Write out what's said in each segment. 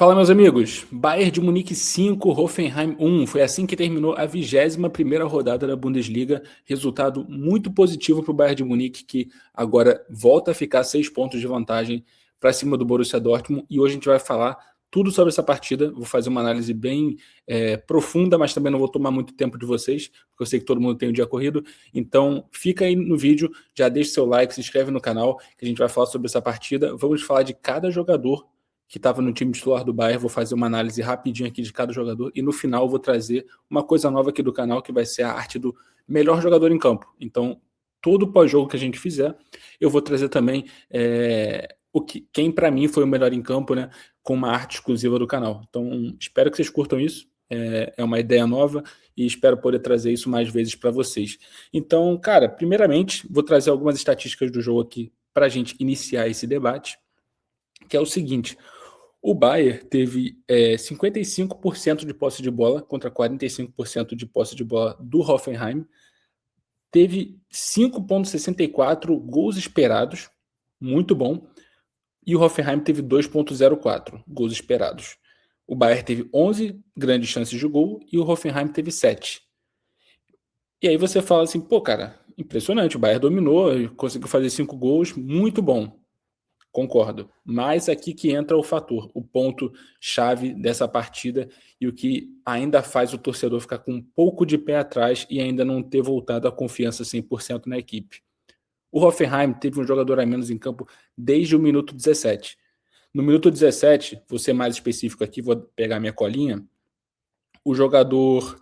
Fala, meus amigos. Bayern de Munique 5, Hoffenheim 1. Foi assim que terminou a 21ª rodada da Bundesliga. Resultado muito positivo para o Bayern de Munique, que agora volta a ficar 6 pontos de vantagem para cima do Borussia Dortmund. E hoje a gente vai falar tudo sobre essa partida. Vou fazer uma análise bem profunda, mas também não vou tomar muito tempo de vocês, porque eu sei que todo mundo tem um dia corrido. Então fica aí no vídeo, já deixa seu like, se inscreve no canal, que a gente vai falar sobre essa partida. Vamos falar de cada jogador que estava no time titular do Bayern. Vou fazer uma análise rapidinho aqui de cada jogador e no final vou trazer uma coisa nova aqui do canal, que vai ser a arte do melhor jogador em campo. Então, todo pós-jogo que a gente fizer, eu vou trazer também quem para mim foi o melhor em campo, né, com uma arte exclusiva do canal. Então, espero que vocês curtam isso. É uma ideia nova e espero poder trazer isso mais vezes para vocês. Então, cara, primeiramente, vou trazer algumas estatísticas do jogo aqui para a gente iniciar esse debate, que é o seguinte: o Bayern teve 55% de posse de bola contra 45% de posse de bola do Hoffenheim. Teve 5,64 gols esperados, muito bom. E o Hoffenheim teve 2,04 gols esperados. O Bayern teve 11 grandes chances de gol e o Hoffenheim teve 7. E aí você fala assim, pô, cara, impressionante, o Bayern dominou, conseguiu fazer 5 gols, muito bom. Concordo, mas aqui que entra o fator, o ponto-chave dessa partida e o que ainda faz o torcedor ficar com um pouco de pé atrás e ainda não ter voltado a confiança 100% na equipe. O Hoffenheim teve um jogador a menos em campo desde o minuto 17. No minuto 17, vou ser mais específico aqui, vou pegar minha colinha, o jogador,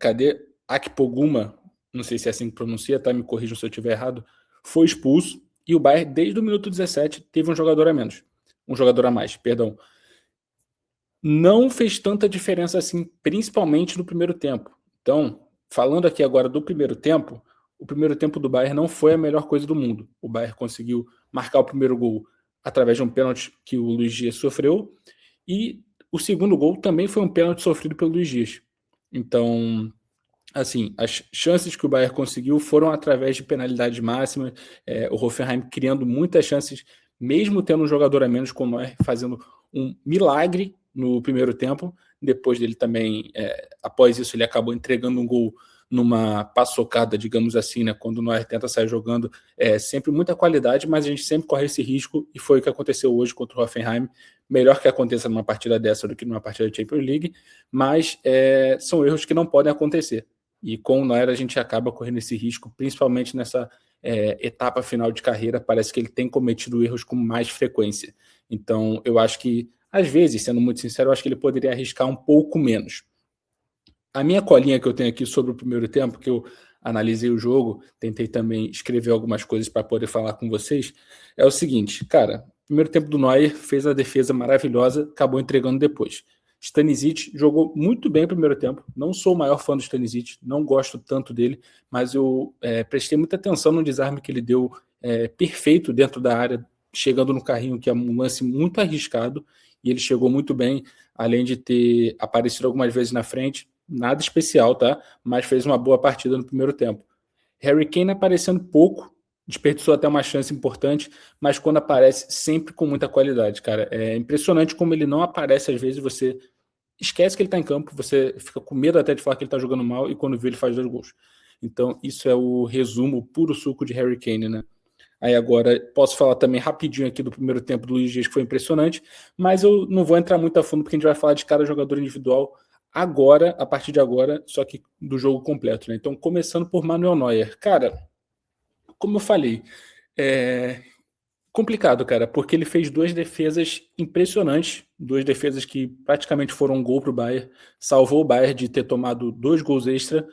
cadê? Akpoguma, não sei se é assim que pronuncia, tá? Me corrijam se eu estiver errado, foi expulso. E o Bayern, desde o minuto 17, teve um jogador a menos. Um jogador a mais, perdão. Não fez tanta diferença assim, principalmente no primeiro tempo. Então, falando aqui agora do primeiro tempo, o primeiro tempo do Bayern não foi a melhor coisa do mundo. O Bayern conseguiu marcar o primeiro gol através de um pênalti que o Luiz Dias sofreu. E o segundo gol também foi um pênalti sofrido pelo Luiz Dias. Então, assim, as chances que o Bayern conseguiu foram através de penalidades máximas, o Hoffenheim criando muitas chances, mesmo tendo um jogador a menos, com o Neuer fazendo um milagre no primeiro tempo. Depois dele também, após isso, ele acabou entregando um gol numa paçocada, digamos assim, né? Quando o Neuer tenta sair jogando, sempre muita qualidade, mas a gente sempre corre esse risco, e foi o que aconteceu hoje contra o Hoffenheim. Melhor que aconteça numa partida dessa do que numa partida de Champions League, mas são erros que não podem acontecer. E com o Neuer a gente acaba correndo esse risco, principalmente nessa etapa final de carreira. Parece que ele tem cometido erros com mais frequência. Então, eu acho que, às vezes, sendo muito sincero, eu acho que ele poderia arriscar um pouco menos. A minha colinha que eu tenho aqui sobre o primeiro tempo, que eu analisei o jogo, tentei também escrever algumas coisas para poder falar com vocês, é o seguinte, cara, primeiro tempo do Neuer fez a defesa maravilhosa, acabou entregando depois. Stanisic jogou muito bem o primeiro tempo. Não sou o maior fã do Stanisic, não gosto tanto dele, mas eu prestei muita atenção no desarme que ele deu, perfeito dentro da área, chegando no carrinho, que é um lance muito arriscado, e ele chegou muito bem, além de ter aparecido algumas vezes na frente. Nada especial, tá? Mas fez uma boa partida no primeiro tempo. Harry Kane aparecendo pouco, desperdiçou até uma chance importante, mas quando aparece, sempre com muita qualidade, cara. É impressionante como ele não aparece, às vezes você esquece que ele tá em campo, você fica com medo até de falar que ele tá jogando mal, e quando vê ele faz 2 gols. Então isso é o resumo, o puro suco de Harry Kane, né? Aí agora posso falar também rapidinho aqui do primeiro tempo do Luiz Dias, que foi impressionante, mas eu não vou entrar muito a fundo, porque a gente vai falar de cada jogador individual agora, a partir de agora, só que do jogo completo, né? Então, começando por Manuel Neuer. Cara, como eu falei, complicado, cara, porque ele fez 2 defesas impressionantes, 2 defesas que praticamente foram um gol pro Bayern, salvou o Bayern de ter tomado 2 gols extra,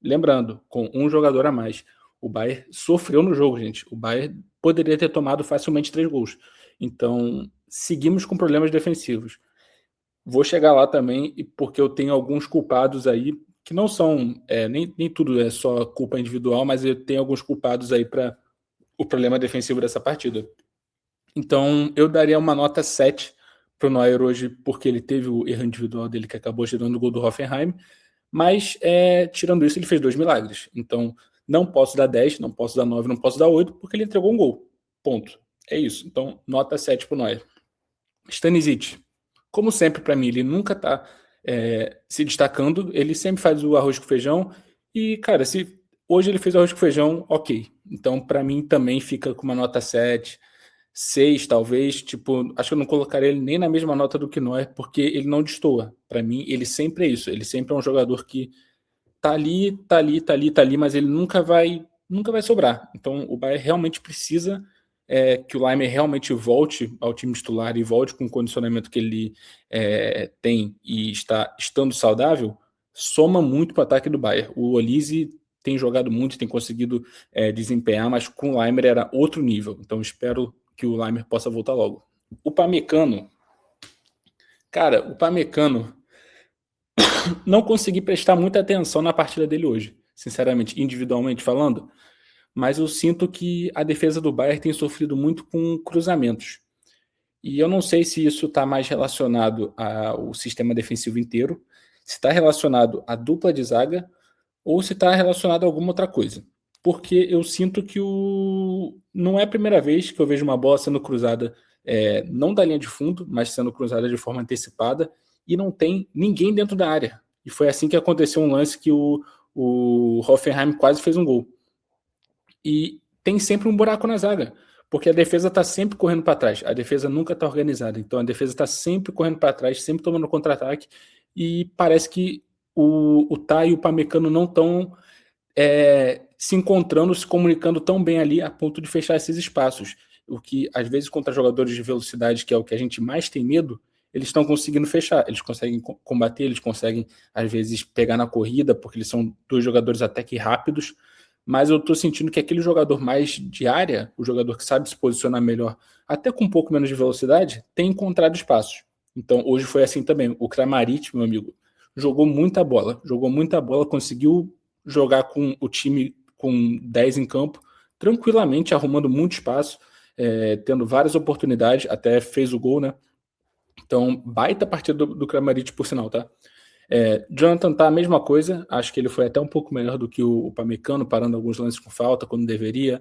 lembrando, com um jogador a mais. O Bayern sofreu no jogo, gente. O Bayern poderia ter tomado facilmente 3 gols. Então, seguimos com problemas defensivos. Vou chegar lá também, porque eu tenho alguns culpados aí, que não são, nem tudo é só culpa individual, mas eu tenho alguns culpados aí para o problema defensivo dessa partida. Então, eu daria uma nota 7 para o Neuer hoje, porque ele teve o erro individual dele que acabou gerando o gol do Hoffenheim, mas tirando isso, ele fez 2 milagres. Então, não posso dar 10, não posso dar 9, não posso dar 8, porque ele entregou um gol. Ponto. É isso. Então, nota 7 para o Neuer. Stanisic. como sempre para mim, ele nunca tá se destacando, ele sempre faz o arroz com feijão, e, cara, se hoje ele fez o arroz com feijão, ok. Então, para mim, também fica com uma nota 7, 6, talvez. Tipo, acho que eu não colocaria ele nem na mesma nota do que Neuer, porque ele não destoa. Para mim, ele sempre é isso. Ele sempre é um jogador que tá ali, tá ali, tá ali, tá ali, mas ele nunca vai sobrar. Então, o Bayern realmente precisa que o Leimer realmente volte ao time titular e volte com o condicionamento que ele tem e está estando saudável, soma muito para o ataque do Bayern. O Olise tem jogado muito, tem conseguido desempenhar, mas com o Leimer era outro nível. Então, espero que o Leimer possa voltar logo. O Pamecano, cara, não consegui prestar muita atenção na partida dele hoje, sinceramente, individualmente falando, mas eu sinto que a defesa do Bayern tem sofrido muito com cruzamentos. E eu não sei se isso está mais relacionado ao sistema defensivo inteiro, se está relacionado à dupla de zaga ou se está relacionado a alguma outra coisa. Porque eu sinto que não é a primeira vez que eu vejo uma bola sendo cruzada, não da linha de fundo, mas sendo cruzada de forma antecipada, e não tem ninguém dentro da área. E foi assim que aconteceu um lance que o Hoffenheim quase fez um gol. E tem sempre um buraco na zaga, porque a defesa está sempre correndo para trás, a defesa nunca está organizada, então a defesa está sempre correndo para trás, sempre tomando contra-ataque, e parece que o Tai e o Pamecano não estão se encontrando, se comunicando tão bem ali a ponto de fechar esses espaços, o que às vezes contra jogadores de velocidade, que é o que a gente mais tem medo, eles estão conseguindo fechar, eles conseguem combater, eles conseguem às vezes pegar na corrida, porque eles são dois jogadores até que rápidos, mas eu tô sentindo que aquele jogador mais de área, o jogador que sabe se posicionar melhor, até com um pouco menos de velocidade, tem encontrado espaços. Então, hoje foi assim também. O Kramaric, meu amigo, jogou muita bola, conseguiu jogar com o time com 10 em campo, tranquilamente, arrumando muito espaço, tendo várias oportunidades, até fez o gol, né? Então, baita partida do Kramaric, por sinal, tá? Jonathan tá a mesma coisa, acho que ele foi até um pouco melhor do que o Pamecano, parando alguns lances com falta quando deveria.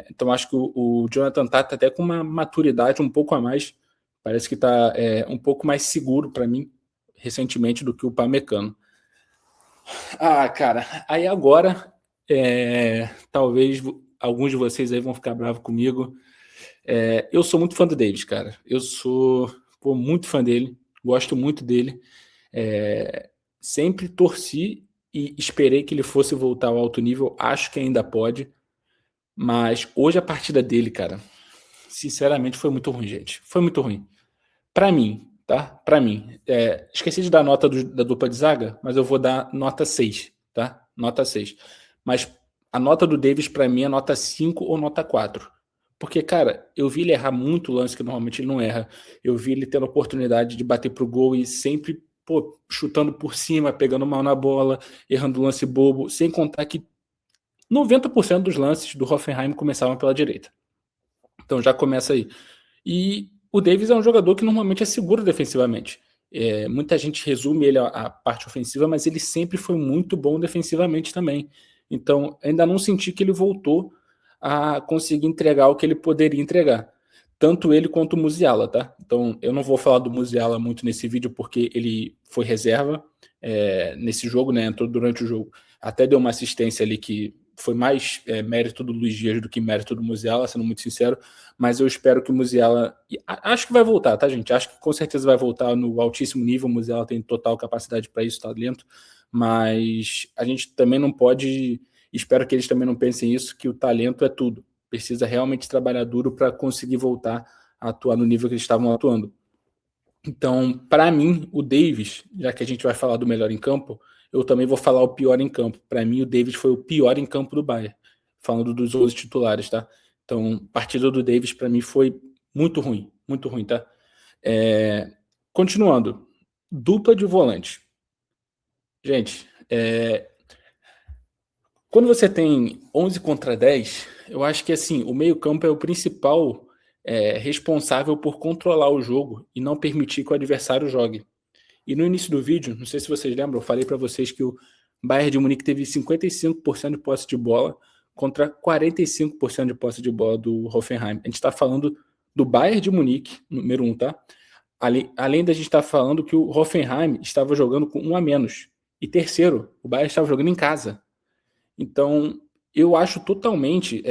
Então acho que o Jonathan tá até com uma maturidade um pouco a mais, parece que tá um pouco mais seguro para mim recentemente do que o Pamecano. Ah, cara, aí agora talvez alguns de vocês aí vão ficar bravos comigo. Eu sou muito fã do Davis, cara. Eu sou muito fã dele, gosto muito dele. Sempre torci e esperei que ele fosse voltar ao alto nível. Acho que ainda pode, mas hoje a partida dele, cara, sinceramente foi muito ruim, gente. Foi muito ruim. Pra mim, tá? Pra mim. Esqueci de dar nota da dupla de zaga, mas eu vou dar nota 6, tá? Nota 6. Mas a nota do Davis pra mim é nota 5 ou nota 4. Porque, cara, eu vi ele errar muito lance que normalmente ele não erra. Eu vi ele tendo a oportunidade de bater pro gol e sempre chutando por cima, pegando mal na bola, errando lance bobo, sem contar que 90% dos lances do Hoffenheim começavam pela direita. Então já começa aí. E o Davis é um jogador que normalmente é seguro defensivamente. Muita gente resume ele à parte ofensiva, mas ele sempre foi muito bom defensivamente também. Então ainda não senti que ele voltou a conseguir entregar o que ele poderia entregar. Tanto ele quanto o Musiala, tá? Então eu não vou falar do Musiala muito nesse vídeo porque ele foi reserva nesse jogo, né? Entrou durante o jogo. Até deu uma assistência ali que foi mais mérito do Luiz Dias do que mérito do Musiala, sendo muito sincero, mas eu espero que o Musiala... Acho que vai voltar, tá, gente? Acho que com certeza vai voltar no altíssimo nível, o Musiala tem total capacidade para isso, talento, mas a gente também não pode... Espero que eles também não pensem isso, que o talento é tudo. Precisa realmente trabalhar duro para conseguir voltar a atuar no nível que eles estavam atuando. Então, para mim, o Davis, já que a gente vai falar do melhor em campo, eu também vou falar o pior em campo. Para mim, o Davis foi o pior em campo do Bayern, falando dos 11 titulares, tá? Então, a partida do Davis, para mim, foi muito ruim, tá? Continuando, dupla de volante. Gente, quando você tem 11 contra 10, eu acho que assim, o meio-campo é o principal responsável por controlar o jogo e não permitir que o adversário jogue. E no início do vídeo, não sei se vocês lembram, eu falei para vocês que o Bayern de Munique teve 55% de posse de bola contra 45% de posse de bola do Hoffenheim. A gente está falando do Bayern de Munique, número 1, tá? além da gente estar falando que o Hoffenheim estava jogando com um a menos. E terceiro, o Bayern estava jogando em casa. Então, eu acho totalmente.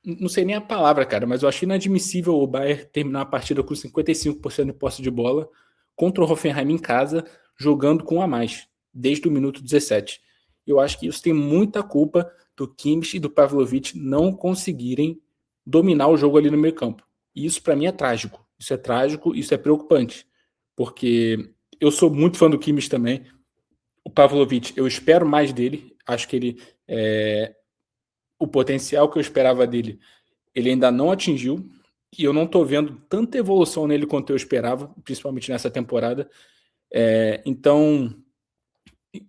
Não sei nem a palavra, cara, mas eu acho inadmissível o Bayern terminar a partida com 55% de posse de bola contra o Hoffenheim em casa, jogando com um a mais, desde o minuto 17. Eu acho que isso tem muita culpa do Kimmich e do Pavlovic não conseguirem dominar o jogo ali no meio campo. E isso para mim é trágico. Isso é trágico, isso é preocupante. Porque eu sou muito fã do Kimmich também. O Pavlovic, eu espero mais dele. Acho que ele o potencial que eu esperava dele, ele ainda não atingiu. E eu não estou vendo tanta evolução nele quanto eu esperava, principalmente nessa temporada. Então,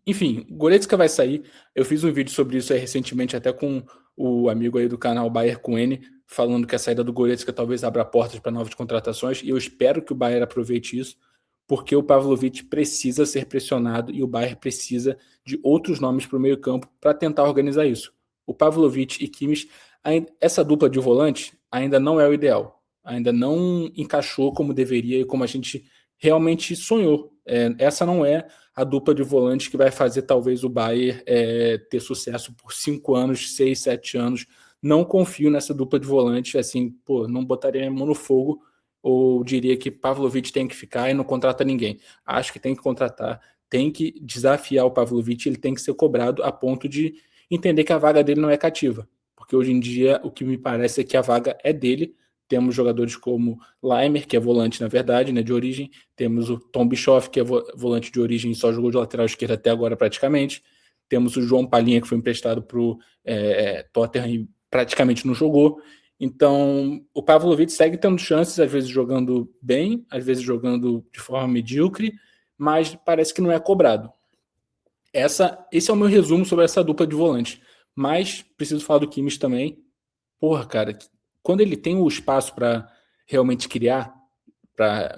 enfim, o Goretzka vai sair. Eu fiz um vídeo sobre isso aí recentemente, até com o amigo aí do canal Bayer com N, falando que a saída do Goretzka talvez abra portas para novas contratações, e eu espero que o Bayer aproveite isso, porque o Pavlovic precisa ser pressionado e o Bayer precisa de outros nomes para o meio campo para tentar organizar isso. O Pavlovic e Kimmich, essa dupla de volante ainda não é o ideal, ainda não encaixou como deveria e como a gente realmente sonhou. Essa não é a dupla de volantes que vai fazer talvez o Bayern ter sucesso por 5 anos, 6, 7 anos. Não confio nessa dupla de volantes, assim, não botaria a mão no fogo, ou diria que Pavlovic tem que ficar e não contrata ninguém. Acho que tem que contratar, tem que desafiar o Pavlovic, ele tem que ser cobrado a ponto de entender que a vaga dele não é cativa. Porque hoje em dia o que me parece é que a vaga é dele. Temos jogadores como Laimer, que é volante na verdade, né, de origem. Temos o Tom Bischoff, que é volante de origem e só jogou de lateral esquerdo até agora praticamente. Temos o João Palhinha, que foi emprestado para o Tottenham e praticamente não jogou. Então, o Pavlovic segue tendo chances, às vezes jogando bem, às vezes jogando de forma medíocre, mas parece que não é cobrado. Esse é o meu resumo sobre essa dupla de volante. Mas preciso falar do Kimmich também. Porra, cara, quando ele tem o espaço para realmente criar,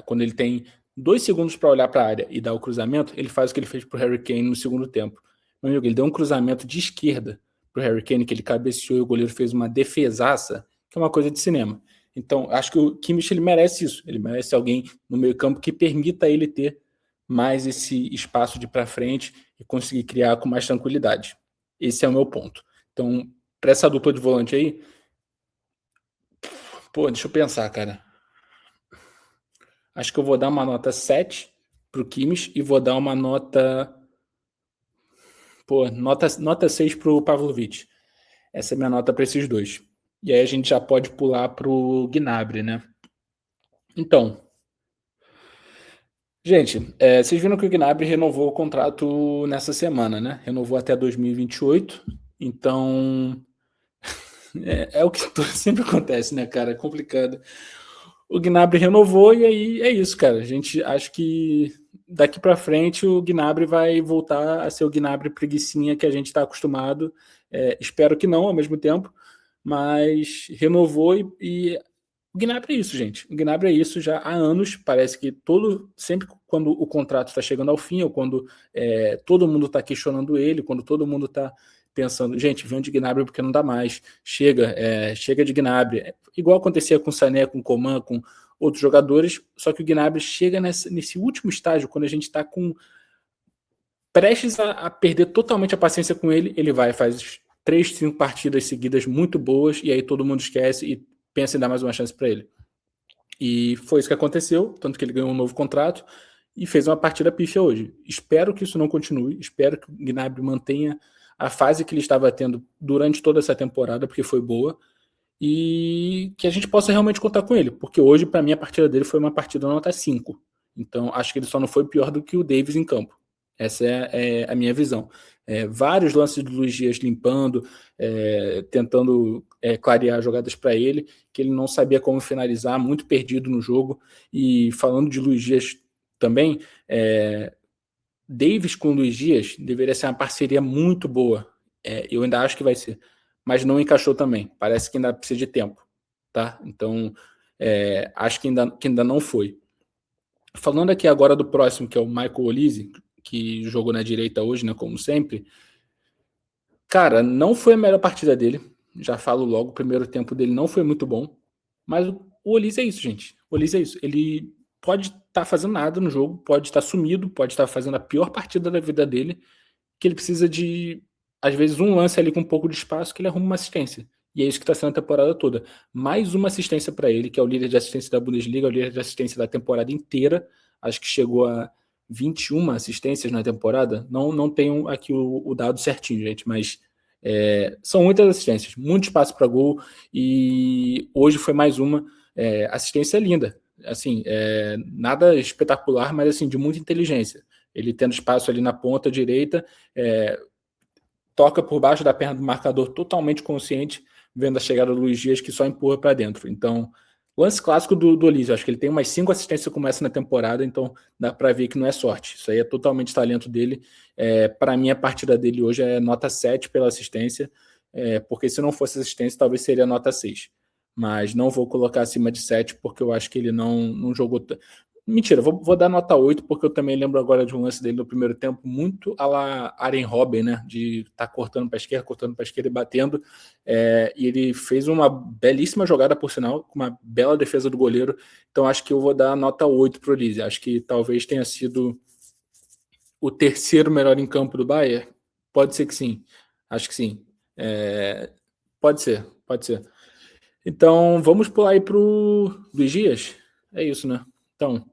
quando ele tem 2 segundos para olhar para a área e dar o cruzamento, ele faz o que ele fez pro Harry Kane no segundo tempo. Meu amigo, ele deu um cruzamento de esquerda pro Harry Kane, que ele cabeceou e o goleiro fez uma defesaça, que é uma coisa de cinema. Então, acho que o Kimmich ele merece isso. Ele merece alguém no meio-campo que permita ele ter mais esse espaço de para frente e conseguir criar com mais tranquilidade. Esse é o meu ponto. Então, para essa dupla de volante aí, deixa eu pensar, cara. Acho que eu vou dar uma nota 7 pro Kimmich e vou dar uma nota. Nota 6 pro Pavlovic. Essa é a minha nota para esses dois. E aí a gente já pode pular pro Gnabry, né? Então, gente, vocês viram que o Gnabry renovou o contrato nessa semana, né? Renovou até 2028. Então, é o que sempre acontece, né, cara? É complicado. O Gnabry renovou e aí é isso, cara. A gente acha que daqui para frente o Gnabry vai voltar a ser o Gnabry preguicinha que a gente está acostumado. Espero que não, ao mesmo tempo, mas renovou e o Gnabry é isso, gente. O Gnabry é isso já há anos. Parece que sempre quando o contrato está chegando ao fim ou quando todo mundo está questionando ele, quando todo mundo está pensando, gente, vem de Gnabry porque não dá mais, chega de Gnabry. Igual acontecia com o Sané, com o Coman, com outros jogadores, só que o Gnabry chega nesse último estágio, quando a gente está prestes a perder totalmente a paciência com ele, ele vai, faz 3, 5 partidas seguidas muito boas, e aí todo mundo esquece e pensa em dar mais uma chance para ele. E foi isso que aconteceu, tanto que ele ganhou um novo contrato e fez uma partida pífia hoje. Espero que isso não continue, espero que o Gnabry mantenha a fase que ele estava tendo durante toda essa temporada, porque foi boa, e que a gente possa realmente contar com ele, porque hoje, para mim, a partida dele foi uma partida nota 5. Então, acho que ele só não foi pior do que o Davis em campo. Essa é a minha visão. Vários lances do Luiz Dias limpando, tentando clarear jogadas para ele, que ele não sabia como finalizar, muito perdido no jogo. E falando de Luiz Dias também, Davis com Luiz Dias deveria ser uma parceria muito boa. Eu ainda acho que vai ser. Mas não encaixou também. Parece que ainda precisa de tempo. Tá? Então, acho que ainda não foi. Falando aqui agora do próximo, que é o Michael Olise, que jogou na direita hoje, né, como sempre. Cara, não foi a melhor partida dele. Já falo logo, o primeiro tempo dele não foi muito bom. Mas o Olise é isso, gente. O Olise é isso, ele pode estar fazendo nada no jogo, pode estar sumido, pode estar fazendo a pior partida da vida dele, que ele precisa de, às vezes, um lance ali com um pouco de espaço que ele arruma uma assistência. E é isso que está sendo a temporada toda. Mais uma assistência para ele, que é o líder de assistência da Bundesliga, o líder de assistência da temporada inteira. Acho que chegou a 21 assistências na temporada. Não tenho aqui o dado certinho, gente, mas são muitas assistências, muito espaço para gol. E hoje foi mais uma assistência linda. Assim, nada espetacular, mas assim, de muita inteligência. Ele tendo espaço ali na ponta direita, toca por baixo da perna do marcador totalmente consciente, vendo a chegada do Luiz Dias, que só empurra para dentro. Então, lance clássico do Olise, acho que ele tem umas 5 assistências como essa na temporada, então dá para ver que não é sorte. Isso aí é totalmente talento dele. Para mim, a partida dele hoje é nota 7 pela assistência, porque se não fosse assistência, talvez seria nota 6. Mas não vou colocar acima de 7, porque eu acho que ele não jogou... Mentira, vou dar nota 8, porque eu também lembro agora de um lance dele no primeiro tempo, muito à la Arjen Robben, né? De estar cortando para a esquerda e batendo. E ele fez uma belíssima jogada, por sinal, com uma bela defesa do goleiro. Então acho que eu vou dar nota 8 para o Olise. Acho que talvez tenha sido o terceiro melhor em campo do Bayern. Pode ser que sim. Acho que sim. Pode ser. Então vamos pular aí para o Luiz Dias. É isso, né? Então,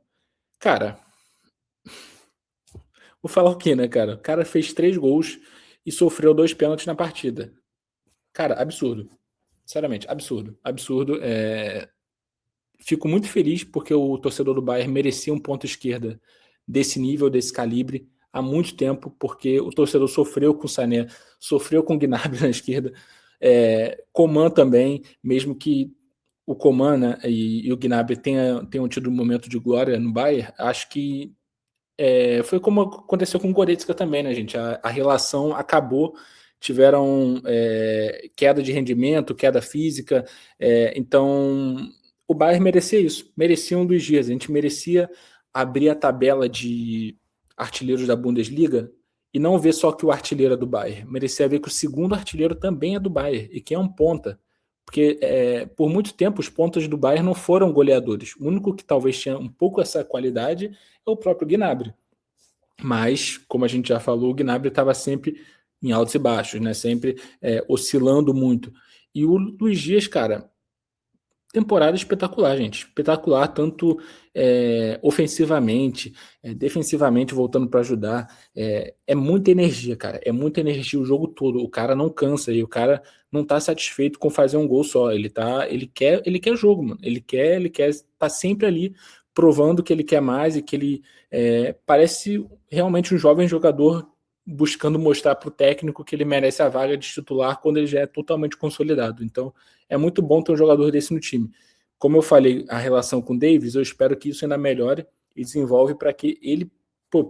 cara, vou falar o quê, né, cara? O cara fez 3 gols e sofreu 2 pênaltis na partida. Cara, absurdo. Sinceramente, absurdo. Absurdo. Fico muito feliz porque o torcedor do Bayern merecia um ponto esquerda desse nível, desse calibre, há muito tempo, porque o torcedor sofreu com o Sané, sofreu com o Gnabry na esquerda, Coman também, mesmo que o Coman, né, e o Gnabry tenham tido um momento de glória no Bayern, acho que foi como aconteceu com o Goretzka também, né, gente? A relação acabou, tiveram queda de rendimento, queda física, então o Bayern merecia isso, merecia um Luiz Dias, a gente merecia abrir a tabela de artilheiros da Bundesliga e não ver só que o artilheiro é do Bayern, merecia ver que o segundo artilheiro também é do Bayern e que é um ponta, porque por muito tempo os pontas do Bayern não foram goleadores, o único que talvez tinha um pouco essa qualidade é o próprio Gnabry. Mas, como a gente já falou, o Gnabry estava sempre em altos e baixos, né? Sempre oscilando muito. E o Luiz Dias, cara, temporada espetacular, gente. Espetacular, tanto ofensivamente, defensivamente, voltando para ajudar. É muita energia, cara. É muita energia o jogo todo. O cara não cansa e o cara não tá satisfeito com fazer um gol só. Ele quer jogo, mano. Ele quer estar sempre ali provando que ele quer mais e que ele parece realmente um jovem jogador buscando mostrar para o técnico que ele merece a vaga de titular quando ele já é totalmente consolidado. Então, é muito bom ter um jogador desse no time. Como eu falei, a relação com o Davis, eu espero que isso ainda melhore e desenvolve para que ele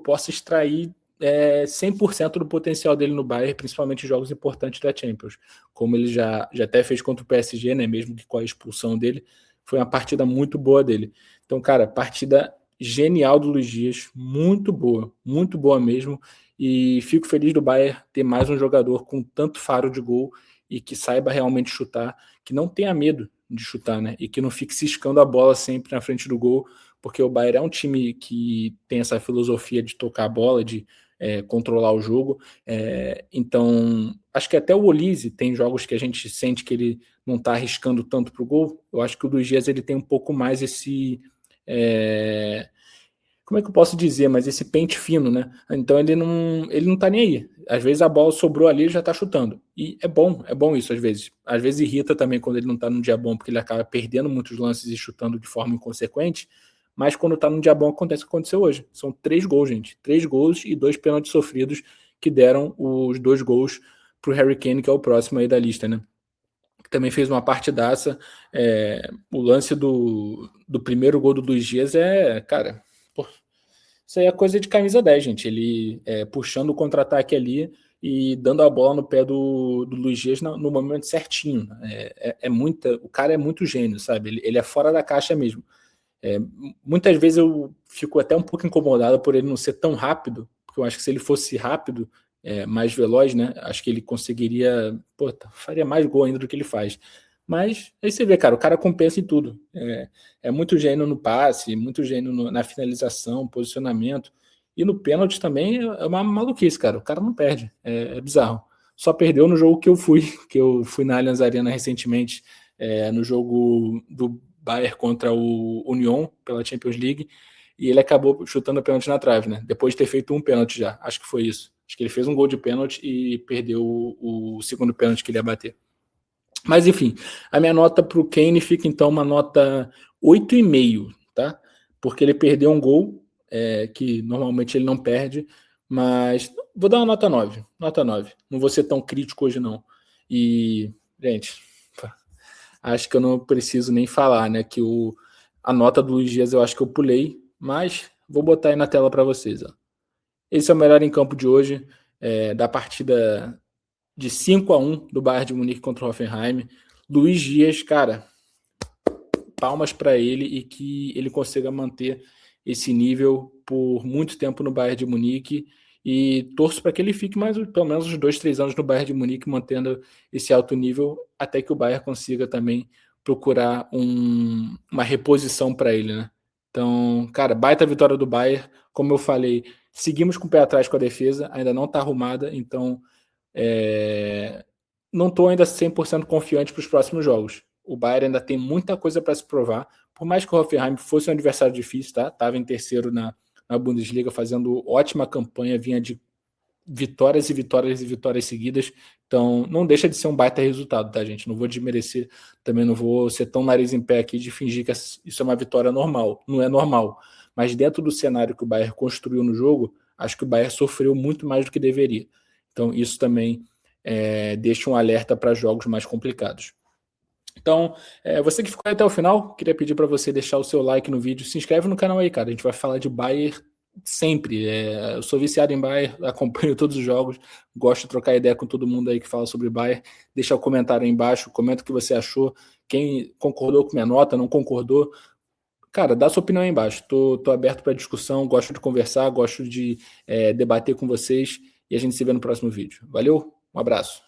possa extrair 100% do potencial dele no Bayern, principalmente em jogos importantes da Champions, como ele já até fez contra o PSG, né, mesmo que com a expulsão dele, foi uma partida muito boa dele. Então, cara, partida genial do Luiz Dias, muito boa mesmo, e fico feliz do Bayern ter mais um jogador com tanto faro de gol e que saiba realmente chutar, que não tenha medo de chutar, né? E que não fique ciscando a bola sempre na frente do gol, porque o Bayern é um time que tem essa filosofia de tocar a bola, de controlar o jogo. Então, acho que até o Olise tem jogos que a gente sente que ele não está arriscando tanto para o gol. Eu acho que o Luiz Dias ele tem um pouco mais esse... como é que eu posso dizer, mas esse pente fino, né? Então ele não tá nem aí. Às vezes a bola sobrou ali e já tá chutando. E é bom isso às vezes. Às vezes irrita também quando ele não tá num dia bom, porque ele acaba perdendo muitos lances e chutando de forma inconsequente. Mas quando tá num dia bom, acontece o que aconteceu hoje. São 3 gols, gente. 3 gols e 2 pênaltis sofridos que deram os 2 gols pro Harry Kane, que é o próximo aí da lista, né? Que também fez uma partidaça. O lance do primeiro gol do Luiz Dias cara... Isso aí é coisa de camisa 10, gente. Ele puxando o contra-ataque ali e dando a bola no pé do Luiz Dias no momento certinho. O cara é muito gênio, sabe? Ele é fora da caixa mesmo. Muitas vezes eu fico até um pouco incomodado por ele não ser tão rápido, porque eu acho que se ele fosse rápido, mais veloz, né? Acho que ele conseguiria, faria mais gol ainda do que ele faz. Mas aí você vê, cara, o cara compensa em tudo. É muito gênio no passe, muito gênio na finalização, posicionamento. E no pênalti também é uma maluquice, cara. O cara não perde. É bizarro. Só perdeu no jogo que eu fui, que eu fui na Allianz Arena recentemente, no jogo do Bayern contra o Union pela Champions League, e ele acabou chutando o pênalti na trave, né? Depois de ter feito um pênalti já. Acho que foi isso. Acho que ele fez um gol de pênalti e perdeu o segundo pênalti que ele ia bater. Mas enfim, a minha nota para o Kane fica então uma nota 8,5, tá? Porque ele perdeu um gol, que normalmente ele não perde, mas vou dar uma nota 9. Nota 9. Não vou ser tão crítico hoje, não. E, gente, acho que eu não preciso nem falar, né? Que a nota do Luiz Dias eu acho que eu pulei, mas vou botar aí na tela para vocês. Ó. Esse é o melhor em campo de hoje, da partida de 5-1 do Bayern de Munique contra o Hoffenheim. Luiz Dias, cara, palmas para ele e que ele consiga manter esse nível por muito tempo no Bayern de Munique e torço para que ele fique mais pelo menos uns 2, 3 anos no Bayern de Munique mantendo esse alto nível até que o Bayern consiga também procurar uma reposição para ele, né? Então, cara, baita vitória do Bayern, como eu falei, seguimos com o pé atrás com a defesa, ainda não está arrumada, então não estou ainda 100% confiante para os próximos jogos. O Bayern ainda tem muita coisa para se provar. Por mais que o Hoffenheim fosse um adversário difícil, tá? Estava em terceiro na Bundesliga, fazendo ótima campanha, vinha de vitórias e vitórias e vitórias seguidas. Então, não deixa de ser um baita resultado, tá, gente? Não vou desmerecer, também não vou ser tão nariz em pé aqui de fingir que isso é uma vitória normal. Não é normal. Mas dentro do cenário que o Bayern construiu no jogo, acho que o Bayern sofreu muito mais do que deveria. Então, isso também deixa um alerta para jogos mais complicados. Então, você que ficou até o final, queria pedir para você deixar o seu like no vídeo, se inscreve no canal aí, cara. A gente vai falar de Bayern sempre. Eu sou viciado em Bayern, acompanho todos os jogos, gosto de trocar ideia com todo mundo aí que fala sobre Bayern. Deixa o comentário aí embaixo, comenta o que você achou, quem concordou com minha nota, não concordou. Cara, dá sua opinião aí embaixo. Tô aberto para discussão, gosto de conversar, gosto de debater com vocês e a gente se vê no próximo vídeo. Valeu, um abraço.